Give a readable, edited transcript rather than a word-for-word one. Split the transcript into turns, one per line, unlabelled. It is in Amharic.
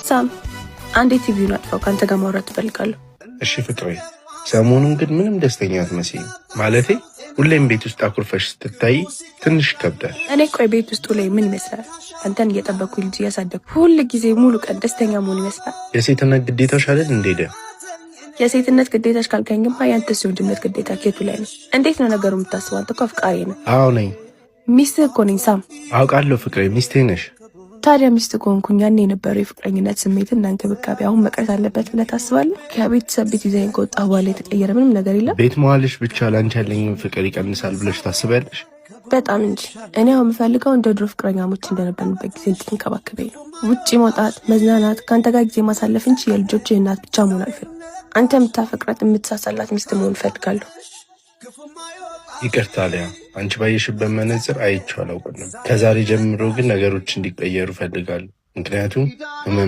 ሳም አንዴ ቲቪውን አጥፋው፣ ካንተ ጋር ማውራት እፈልጋለሁ።
እሺ ፍቅሬ፣ ሰሞኑን ግን ምንም ደስተኛ አትመስይም። ማለቴ ሁሌም ቤት ውስጥ አኩርፈሽ ስትታይ ትንሽ ይከብዳል።
እኔ ቆይ ቤት ውስጥ ላይ ምን ይመስላል? አንተን እየጠበቅኩ ልጅ እያሳደግኩ ሁሉ ጊዜ ሙሉ ቀን ደስተኛ መሆን ይመስላል?
የሴትነት ግዴታሽ አይደል እንዴ?
የሴትነት ግዴታሽ ካልከኝማ ያንተስ የወንድነት ግዴታ ኬቱ ላይ ነው? እንዴት ነው ነገሩ የምታስበው? አንተ እኮ አፍቃሪ ነህ።
አዎ ነኝ።
ሚስትህ እኮ ነኝ ሳም።
አውቃለሁ ፍቅሬ፣ ሚስቴ ነሽ።
ታዲያ ሚስት ከሆንኩኝ ያኔ የነበረው የፍቅረኝነት ስሜትና እንክብካቤ አሁን መቅረት አለበት ብለህ ታስባለህ? ከቤተሰብ ቤት ይዘኸኝ ከወጣህ በኋላ የተቀየረ ምንም ነገር የለም?
ቤት መዋልሽ ብቻ ላንቺ ያለኝን ፍቅር ይቀንሳል ብለሽ ታስቢያለሽ?
በጣም እንጂ። እኔ አሁን የምፈልገው እንደ ድሮ ፍቅረኛሞች እንደነበርንበት ጊዜ እንድትንከባከበኝ ነው። ውጪ መውጣት፣ መዝናናት፣ ከአንተ ጋር ጊዜ ማሳለፍ እንጂ የልጆች እናት ብቻ መሆን አልፈልግም። አንተ የምታፈቅራት የምትሳሳላት ሚስት መሆን እፈልጋለሁ።
ይቅርታ ሊያ፣ አንቺ ባየሽበት መነጽር አይቼው አላውቅም። ከዛሬ ጀምሮ ግን ነገሮች እንዲቀየሩ እፈልጋለሁ። ምክንያቱም